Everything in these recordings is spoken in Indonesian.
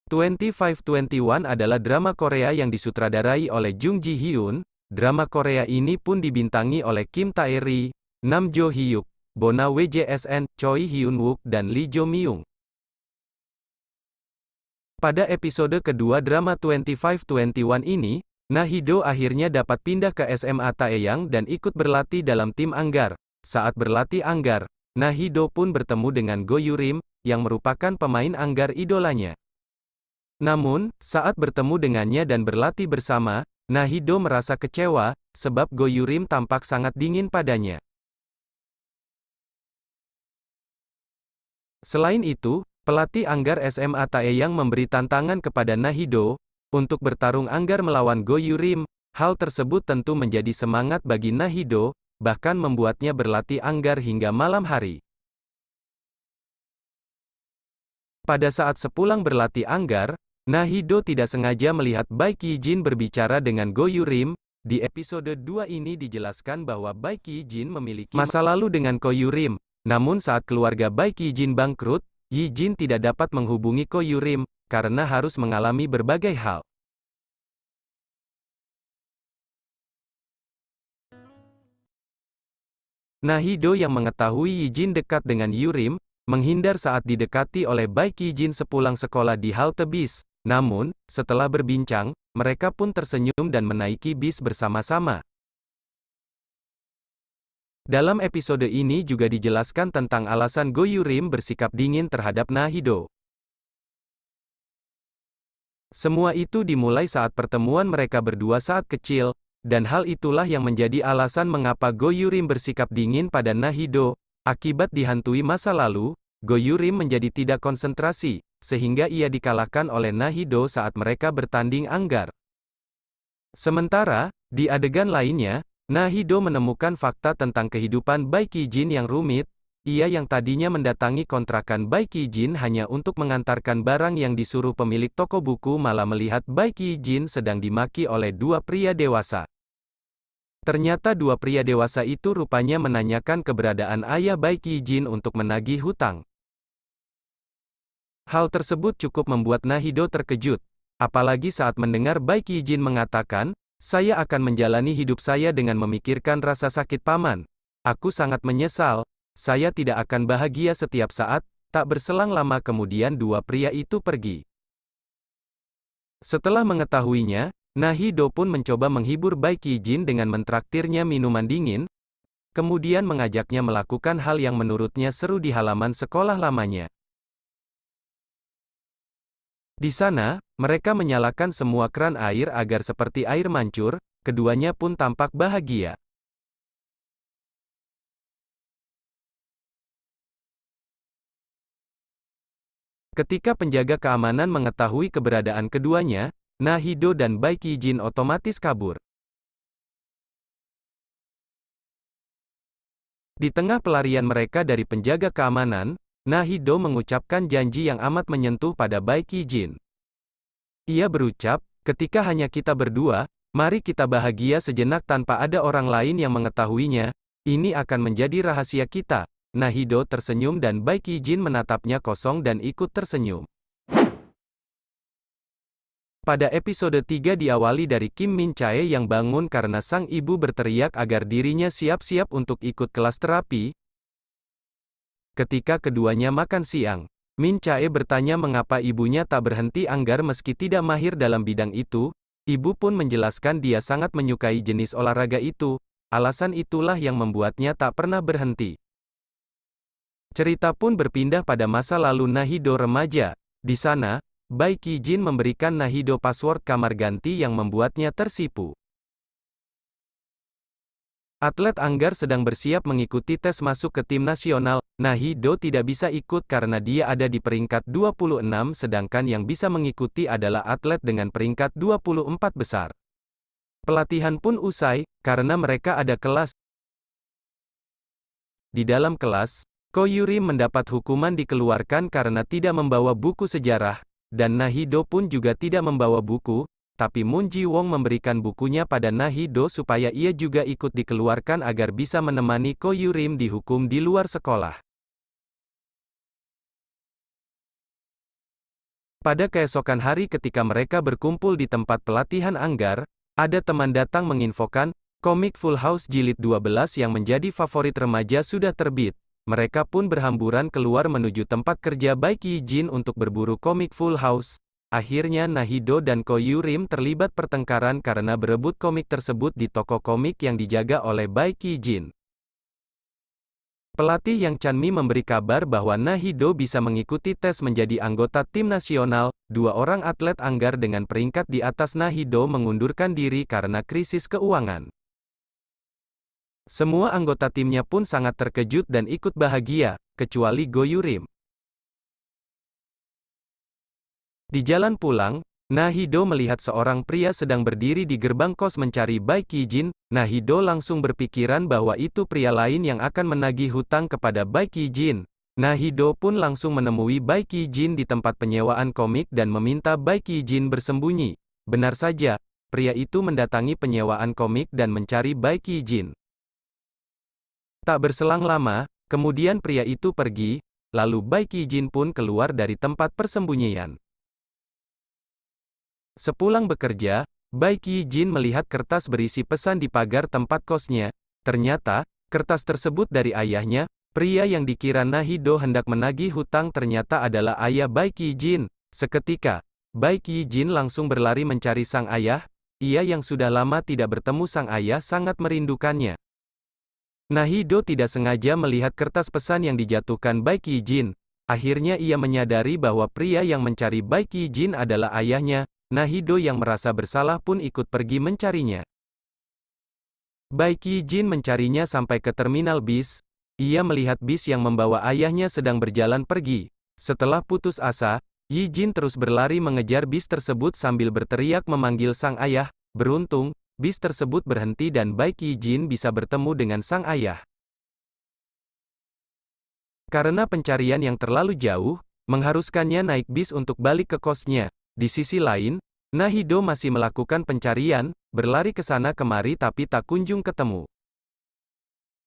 2521 adalah drama Korea yang disutradarai oleh Jung Ji Hyun. Drama Korea ini pun dibintangi oleh Kim Tae-ri, Nam Jo Hyuk, Bona WJSN, Choi Hyun Wook dan Lee Jo Myung. Pada episode kedua drama 2521 ini, Na-hee-do akhirnya dapat pindah ke SMA Taeyang dan ikut berlatih dalam tim Anggar. Saat berlatih Anggar, Na-hee-do pun bertemu dengan Go Yurim, yang merupakan pemain Anggar idolanya. Namun, saat bertemu dengannya dan berlatih bersama, Na-hee-do merasa kecewa, sebab Go Yurim tampak sangat dingin padanya. Selain itu, pelatih Anggar SMA Taeyang memberi tantangan kepada Na-hee-do, untuk bertarung Anggar melawan Go Yurim. Hal tersebut tentu menjadi semangat bagi Na-hee-do, bahkan membuatnya berlatih Anggar hingga malam hari. Pada saat sepulang berlatih Anggar, Na-hee-do tidak sengaja melihat Baek Yi-jin berbicara dengan Go Yurim. Di episode 2 ini dijelaskan bahwa Baek Yi-jin memiliki masa lalu dengan Go Yurim. Namun saat keluarga Baek Yi-jin bangkrut, Yi-jin tidak dapat menghubungi Go Yurim, karena harus mengalami berbagai hal. Na-hee-do yang mengetahui Yi-jin dekat dengan Yurim, menghindar saat didekati oleh Baek Yi-jin sepulang sekolah di halte bis. Namun, setelah berbincang, mereka pun tersenyum dan menaiki bis bersama-sama. Dalam episode ini juga dijelaskan tentang alasan Go Yurim bersikap dingin terhadap Na-hee-do. Semua itu dimulai saat pertemuan mereka berdua saat kecil, dan hal itulah yang menjadi alasan mengapa Go Yurim bersikap dingin pada Na-hee-do. Akibat dihantui masa lalu, Go Yurim menjadi tidak konsentrasi, sehingga ia dikalahkan oleh Na-hee-do saat mereka bertanding Anggar. Sementara, di adegan lainnya, Na-hee-do menemukan fakta tentang kehidupan Baek Yi-jin yang rumit. Ia yang tadinya mendatangi kontrakan Baek Yi-jin hanya untuk mengantarkan barang yang disuruh pemilik toko buku malah melihat Baek Yi-jin sedang dimaki oleh dua pria dewasa. Ternyata dua pria dewasa itu rupanya menanyakan keberadaan ayah Baek Yi-jin untuk menagih hutang. Hal tersebut cukup membuat Na-hee-do terkejut, apalagi saat mendengar Baek Yi-jin mengatakan, "Saya akan menjalani hidup saya dengan memikirkan rasa sakit paman. Aku sangat menyesal, saya tidak akan bahagia setiap saat." Tak berselang lama kemudian dua pria itu pergi. Setelah mengetahuinya, Na-hee-do pun mencoba menghibur Baek Yi-jin dengan mentraktirnya minuman dingin, kemudian mengajaknya melakukan hal yang menurutnya seru di halaman sekolah lamanya. Di sana, mereka menyalakan semua kran air agar seperti air mancur, keduanya pun tampak bahagia. Ketika penjaga keamanan mengetahui keberadaan keduanya, Na-hee-do dan Baek Yi-jin otomatis kabur. Di tengah pelarian mereka dari penjaga keamanan, Na-hee-do mengucapkan janji yang amat menyentuh pada Baek Yi-jin. Ia berucap, "Ketika hanya kita berdua, mari kita bahagia sejenak tanpa ada orang lain yang mengetahuinya. Ini akan menjadi rahasia kita." Na-hee-do tersenyum dan Baek Yi-jin menatapnya kosong dan ikut tersenyum. Pada episode 3 diawali dari Kim Min Chae yang bangun karena sang ibu berteriak agar dirinya siap-siap untuk ikut kelas terapi. Ketika keduanya makan siang, Min Chae bertanya mengapa ibunya tak berhenti Anggar meski tidak mahir dalam bidang itu. Ibu pun menjelaskan dia sangat menyukai jenis olahraga itu, alasan itulah yang membuatnya tak pernah berhenti. Cerita pun berpindah pada masa lalu Na-hee-do remaja. Di sana, Baek Yi-jin memberikan Na-hee-do password kamar ganti yang membuatnya tersipu. Atlet Anggar sedang bersiap mengikuti tes masuk ke tim nasional. Na-hee-do tidak bisa ikut karena dia ada di peringkat 26 sedangkan yang bisa mengikuti adalah atlet dengan peringkat 24 besar. Pelatihan pun usai, karena mereka ada kelas. Di dalam kelas, Go Yurim mendapat hukuman dikeluarkan karena tidak membawa buku sejarah. Dan Na-hee-do pun juga tidak membawa buku, tapi Moon Ji-won memberikan bukunya pada Na-hee-do supaya ia juga ikut dikeluarkan agar bisa menemani Go Yurim dihukum di luar sekolah. Pada keesokan hari ketika mereka berkumpul di tempat pelatihan anggar, ada teman datang menginfokan, komik Full House Jilid 12 yang menjadi favorit remaja sudah terbit. Mereka pun berhamburan keluar menuju tempat kerja Baekhyun Jin untuk berburu komik Full House. Akhirnya Nahido dan Ko Yurim terlibat pertengkaran karena berebut komik tersebut di toko komik yang dijaga oleh Baekhyun Jin. Pelatih Yang Chanmi memberi kabar bahwa Nahido bisa mengikuti tes menjadi anggota tim nasional. Dua orang atlet anggar dengan peringkat di atas Nahido mengundurkan diri karena krisis keuangan. Semua anggota timnya pun sangat terkejut dan ikut bahagia, kecuali Go Yurim. Di jalan pulang, Nahido melihat seorang pria sedang berdiri di gerbang kos mencari Baekhyun Jin. Nahido langsung berpikiran bahwa itu pria lain yang akan menagih hutang kepada Baekhyun Jin. Nahido pun langsung menemui Baekhyun Jin di tempat penyewaan komik dan meminta Baekhyun Jin bersembunyi. Benar saja, pria itu mendatangi penyewaan komik dan mencari Baekhyun Jin. Tak berselang lama, kemudian pria itu pergi, lalu Baekhyun Jin pun keluar dari tempat persembunyian. Sepulang bekerja, Baekhyun Jin melihat kertas berisi pesan di pagar tempat kosnya. Ternyata, kertas tersebut dari ayahnya. Pria yang dikira Nahido hendak menagih hutang ternyata adalah ayah Baekhyun Jin. Seketika, Baekhyun Jin langsung berlari mencari sang ayah. Ia yang sudah lama tidak bertemu sang ayah sangat merindukannya. Nahido tidak sengaja melihat kertas pesan yang dijatuhkan Baekhyun Jin. Akhirnya ia menyadari bahwa pria yang mencari Baekhyun Jin adalah ayahnya. Nahido yang merasa bersalah pun ikut pergi mencarinya. Baekhyun Jin mencarinya sampai ke terminal bis. Ia melihat bis yang membawa ayahnya sedang berjalan pergi. Setelah putus asa, Yi Jin terus berlari mengejar bis tersebut sambil berteriak memanggil sang ayah. Beruntung, bis tersebut berhenti dan Baekhyun Jin bisa bertemu dengan sang ayah. Karena pencarian yang terlalu jauh, mengharuskannya naik bis untuk balik ke kosnya. Di sisi lain, Nahido masih melakukan pencarian, berlari ke sana kemari tapi tak kunjung ketemu.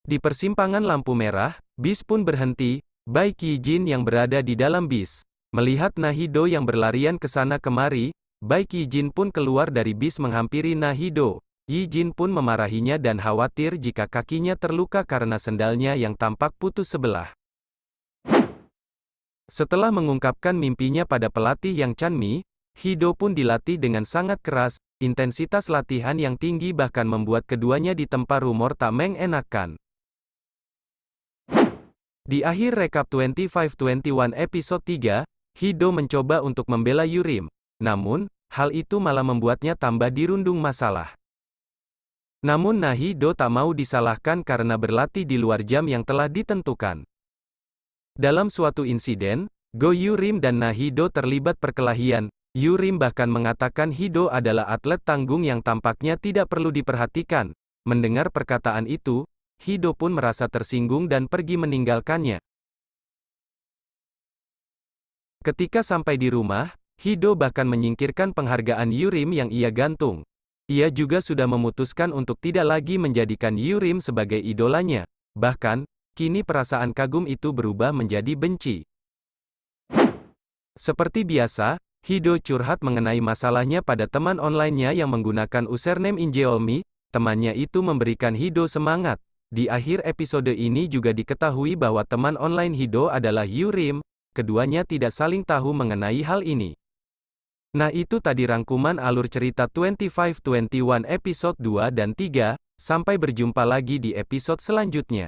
Di persimpangan lampu merah, bis pun berhenti. Baekhyun Jin yang berada di dalam bis melihat Nahido yang berlarian ke sana kemari. Baekhyun Jin pun keluar dari bis menghampiri Nahido. Yi Jin pun memarahinya dan khawatir jika kakinya terluka karena sendalnya yang tampak putus sebelah. Setelah mengungkapkan mimpinya pada pelatih Yang Chanmi, Hido pun dilatih dengan sangat keras. Intensitas latihan yang tinggi bahkan membuat keduanya ditempa rumor tak mengenakan. Di akhir rekap 25-21 episode 3, Hido mencoba untuk membela Yurim. Namun, hal itu malah membuatnya tambah dirundung masalah. Namun Nahido tak mau disalahkan karena berlatih di luar jam yang telah ditentukan. Dalam suatu insiden, Go Yurim dan Nahido terlibat perkelahian. Yurim bahkan mengatakan Hido adalah atlet tanggung yang tampaknya tidak perlu diperhatikan. Mendengar perkataan itu, Hido pun merasa tersinggung dan pergi meninggalkannya. Ketika sampai di rumah, Hido bahkan menyingkirkan penghargaan Yurim yang ia gantung. Ia juga sudah memutuskan untuk tidak lagi menjadikan Yurim sebagai idolanya. Bahkan, kini perasaan kagum itu berubah menjadi benci. Seperti biasa, Hido curhat mengenai masalahnya pada teman online-nya yang menggunakan username Injeolmi. Temannya itu memberikan Hido semangat. Di akhir episode ini juga diketahui bahwa teman online Hido adalah Yurim. Keduanya tidak saling tahu mengenai hal ini. Nah, itu tadi rangkuman alur cerita 25-21 episode 2 dan 3. Sampai berjumpa lagi di episode selanjutnya.